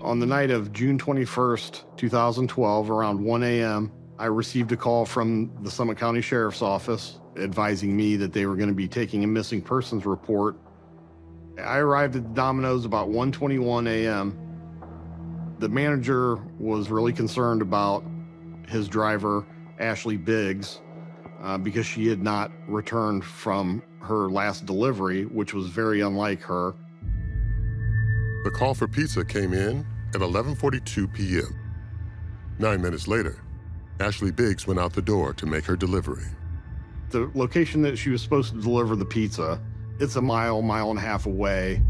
On the night of June 21st, 2012, around 1 a.m., I received a call from the Summit County Sheriff's Office advising me that they were going to be taking a missing persons report. I arrived at Domino's about 1:21 a.m. The manager was really concerned about his driver, Ashley Biggs, because she had not returned from her last delivery, which was very unlike her. The call for pizza came in at 11:42 p.m. 9 minutes later, Ashley Biggs went out the door to make her delivery. The location that she was supposed to deliver the pizza, it's a mile and a half away.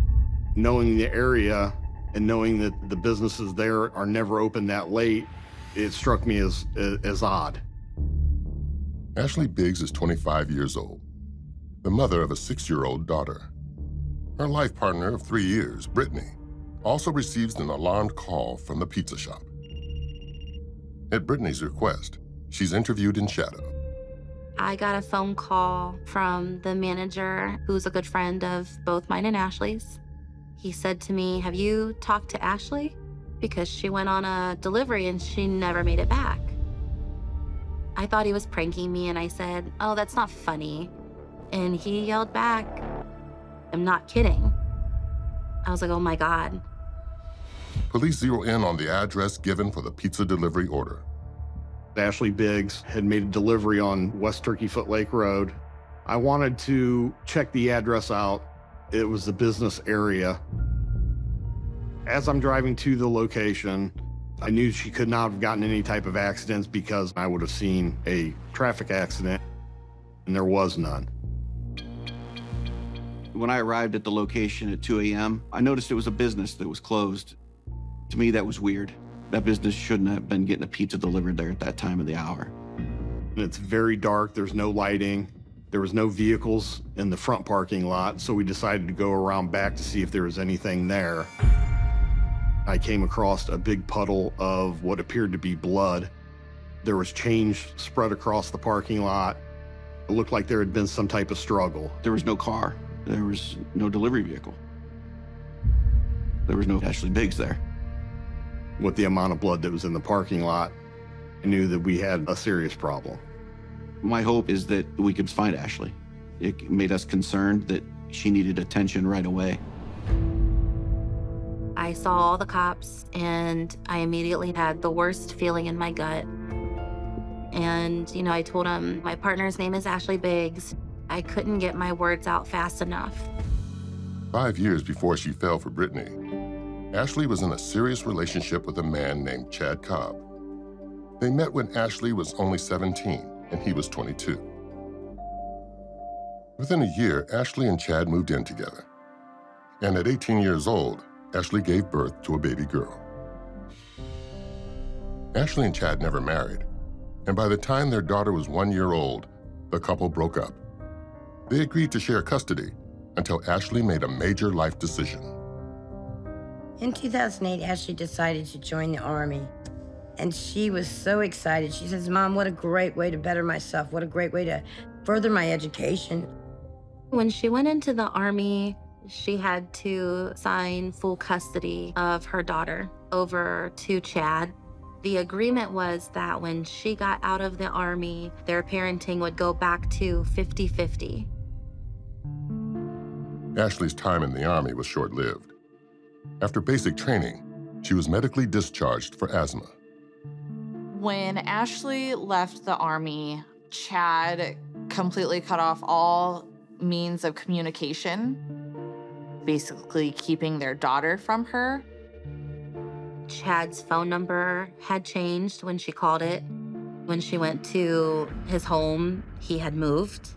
Knowing the area and knowing that the businesses there are never open that late, it struck me as odd. Ashley Biggs is 25 years old, the mother of a 6-year-old daughter. Her life partner of 3 years, Brittany, also receives an alarmed call from the pizza shop. At Brittany's request, she's interviewed in shadow. I got a phone call from the manager, who's a good friend of both mine and Ashley's. He said to me, "Have you talked to Ashley? Because she went on a delivery and she never made it back." I thought he was pranking me, and I said, "Oh, that's not funny." And he yelled back, "I'm not kidding." I was like, oh my God. Police zero in on the address given for the pizza delivery order. Ashley Biggs had made a delivery on West Turkey Foot Lake Road. I wanted to check the address out. It was the business area. As I'm driving to the location, I knew she could not have gotten any type of accidents because I would have seen a traffic accident, and there was none. When I arrived at the location at 2 a.m., I noticed it was a business that was closed. To me, that was weird. That business shouldn't have been getting a pizza delivered there at that time of the hour. It's very dark, there's no lighting. There was no vehicles in the front parking lot, so we decided to go around back to see if there was anything there. I came across a big puddle of what appeared to be blood. There was change spread across the parking lot. It looked like there had been some type of struggle. There was no car. There was no delivery vehicle. There was no Ashley Biggs there. With the amount of blood that was in the parking lot, I knew that we had a serious problem. My hope is that we could find Ashley. It made us concerned that she needed attention right away. I saw all the cops, and I immediately had the worst feeling in my gut. And, I told him my partner's name is Ashley Biggs. I couldn't get my words out fast enough. 5 years before she fell for Brittany, Ashley was in a serious relationship with a man named Chad Cobb. They met when Ashley was only 17 and he was 22. Within a year, Ashley and Chad moved in together. And at 18 years old, Ashley gave birth to a baby girl. Ashley and Chad never married, and by the time their daughter was 1 year old, the couple broke up. They agreed to share custody until Ashley made a major life decision. In 2008, Ashley decided to join the Army, and she was so excited. She says, "Mom, what a great way to better myself. What a great way to further my education." When she went into the Army, she had to sign full custody of her daughter over to Chad. The agreement was that when she got out of the Army, their parenting would go back to 50-50. Ashley's time in the Army was short-lived. After basic training, she was medically discharged for asthma. When Ashley left the Army, Chad completely cut off all means of communication, basically keeping their daughter from her. Chad's phone number had changed when she called it. When she went to his home, he had moved.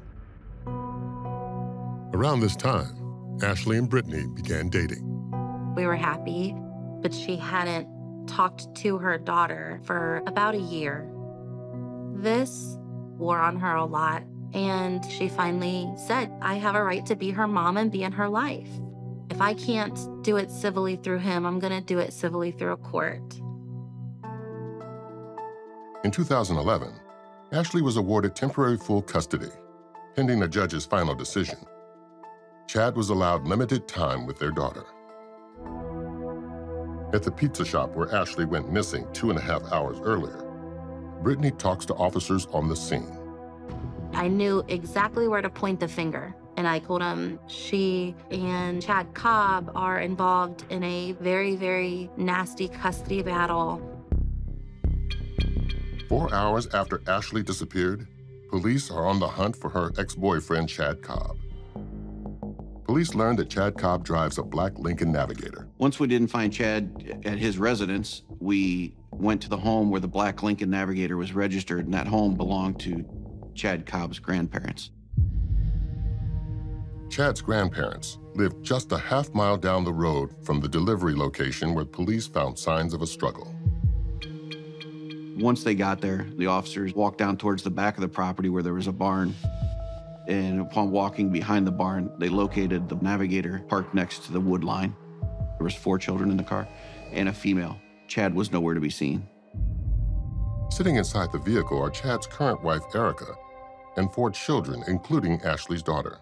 Around this time, Ashley and Brittany began dating. We were happy, but she hadn't talked to her daughter for about a year. This wore on her a lot, and she finally said, "I have a right to be her mom and be in her life. If I can't do it civilly through him, I'm gonna do it civilly through a court." In 2011, Ashley was awarded temporary full custody, pending a judge's final decision. Chad was allowed limited time with their daughter. At the pizza shop where Ashley went missing 2.5 hours earlier, Brittany talks to officers on the scene. I knew exactly where to point the finger. And I told him she and Chad Cobb are involved in a very, very nasty custody battle. 4 hours after Ashley disappeared, police are on the hunt for her ex-boyfriend, Chad Cobb. Police learned that Chad Cobb drives a black Lincoln Navigator. Once we didn't find Chad at his residence, we went to the home where the black Lincoln Navigator was registered, and that home belonged to Chad Cobb's grandparents. Chad's grandparents lived just a half-mile down the road from the delivery location where police found signs of a struggle. Once they got there, the officers walked down towards the back of the property where there was a barn. And upon walking behind the barn, they located the Navigator parked next to the wood line. There was 4 children in the car and a female. Chad was nowhere to be seen. Sitting inside the vehicle are Chad's current wife, Erica, and 4 children, including Ashley's daughter.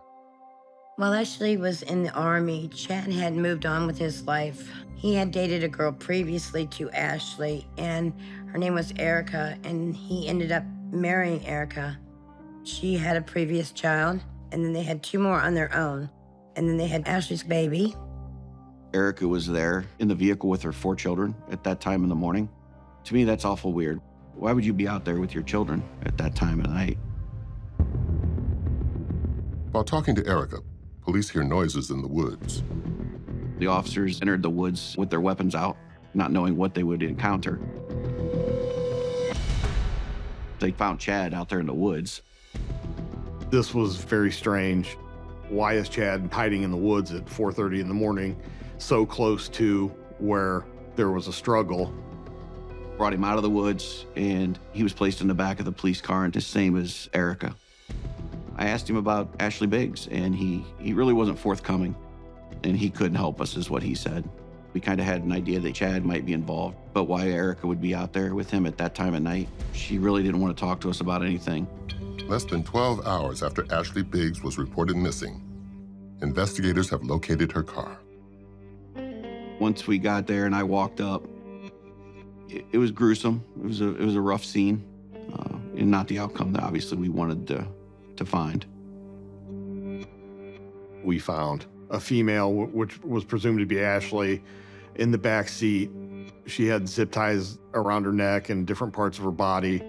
While Ashley was in the Army, Chad had moved on with his life. He had dated a girl previously to Ashley, and her name was Erica, and he ended up marrying Erica. She had a previous child, and then they had 2 more on their own, and then they had Ashley's baby. Erica was there in the vehicle with her 4 children at that time in the morning. To me, that's awful weird. Why would you be out there with your children at that time of the night? While talking to Erica, police hear noises in the woods. The officers entered the woods with their weapons out, not knowing what they would encounter. They found Chad out there in the woods. This was very strange. Why is Chad hiding in the woods at 4:30 in the morning, so close to where there was a struggle? Brought him out of the woods, and he was placed in the back of the police car, and the same as Erica. I asked him about Ashley Biggs, and he really wasn't forthcoming, and he couldn't help us, is what he said. We kind of had an idea that Chad might be involved, but why Erica would be out there with him at that time of night, she really didn't want to talk to us about anything. Less than 12 hours after Ashley Biggs was reported missing, investigators have located her car. Once we got there and I walked up, it was gruesome. It was a rough scene, and not the outcome that obviously we wanted to find. We found a female, which was presumed to be Ashley, in the back seat. She had zip ties around her neck and different parts of her body.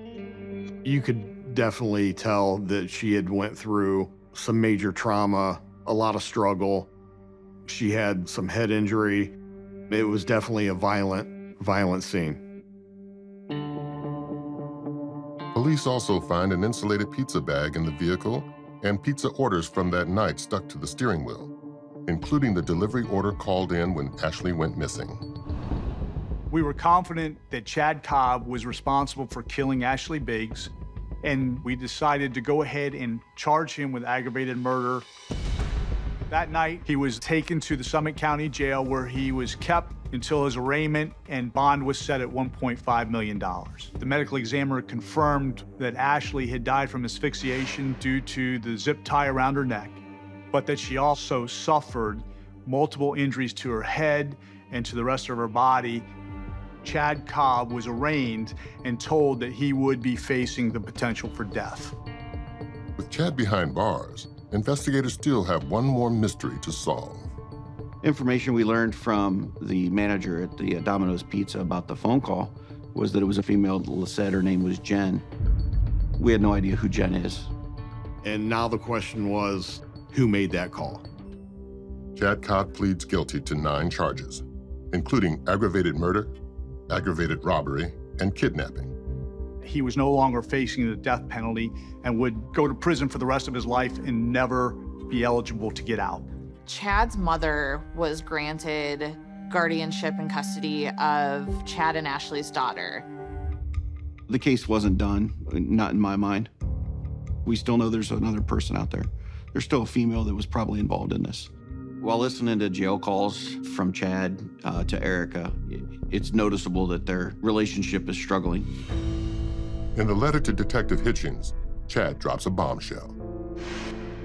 You could definitely tell that she had went through some major trauma, a lot of struggle. She had some head injury. It was definitely a violent scene. Police also find an insulated pizza bag in the vehicle and pizza orders from that night stuck to the steering wheel, including the delivery order called in when Ashley went missing. We were confident that Chad Cobb was responsible for killing Ashley Biggs, and we decided to go ahead and charge him with aggravated murder. That night, he was taken to the Summit County Jail where he was kept until his arraignment, and bond was set at $1.5 million. The medical examiner confirmed that Ashley had died from asphyxiation due to the zip tie around her neck, but that she also suffered multiple injuries to her head and to the rest of her body. Chad Cobb was arraigned and told that he would be facing the potential for death. With Chad behind bars, investigators still have one more mystery to solve. Information we learned from the manager at the Domino's Pizza about the phone call was that it was a female that said her name was Jen. We had no idea who Jen is. And now the question was, who made that call? Chad Cobb pleads guilty to 9 charges, including aggravated murder, aggravated robbery, and kidnapping. He was no longer facing the death penalty and would go to prison for the rest of his life and never be eligible to get out. Chad's mother was granted guardianship and custody of Chad and Ashley's daughter. The case wasn't done, not in my mind. We still know there's another person out there. There's still a female that was probably involved in this. While listening to jail calls from Chad to Erica, it's noticeable that their relationship is struggling. In the letter to Detective Hitchens, Chad drops a bombshell.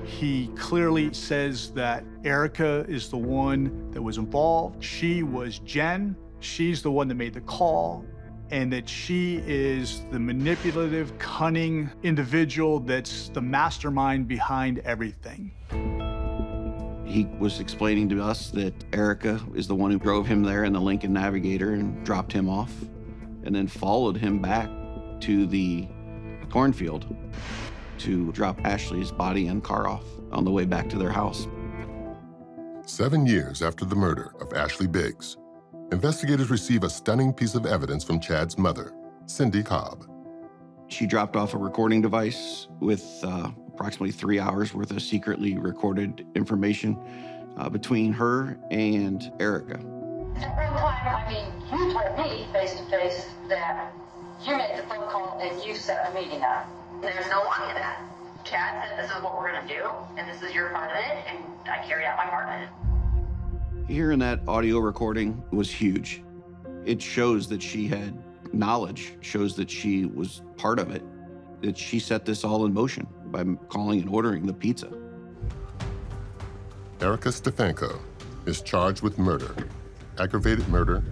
He clearly says that Erica is the one that was involved. She was Jen, she's the one that made the call, and that she is the manipulative, cunning individual that's the mastermind behind everything. He was explaining to us that Erica is the one who drove him there in the Lincoln Navigator and dropped him off, and then followed him back to the cornfield to drop Ashley's body and car off on the way back to their house. 7 years after the murder of Ashley Biggs, investigators receive a stunning piece of evidence from Chad's mother, Cindy Cobb. She dropped off a recording device with approximately 3 hours worth of secretly recorded information between her and Erica. At one time, I mean, you told me face to face that you made the phone call and you set a meeting up. There's no lie in that. Chad said this is what we're going to do, and this is your part of it, and I carried out my part of it. Hearing that audio recording was huge. It shows that she had knowledge, shows that she was part of it, that she set this all in motion by calling and ordering the pizza. Erica Stefanko is charged with murder, aggravated murder,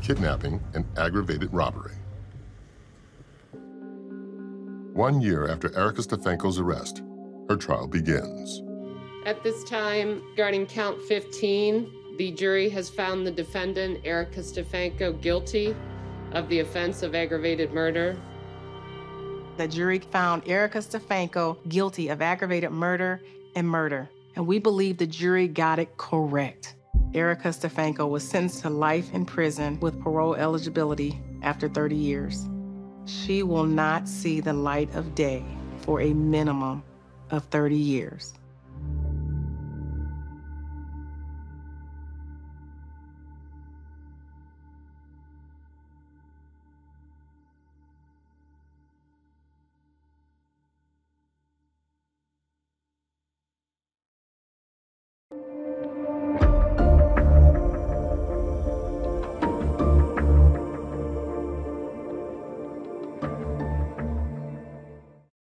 kidnapping, and aggravated robbery. 1 year after Erica Stefanko's arrest, her trial begins. At this time, regarding count 15, the jury has found the defendant, Erica Stefanko, guilty of the offense of aggravated murder. The jury found Erica Stefanko guilty of aggravated murder and murder, and we believe the jury got it correct. Erica Stefanko was sentenced to life in prison with parole eligibility after 30 years. She will not see the light of day for a minimum of 30 years.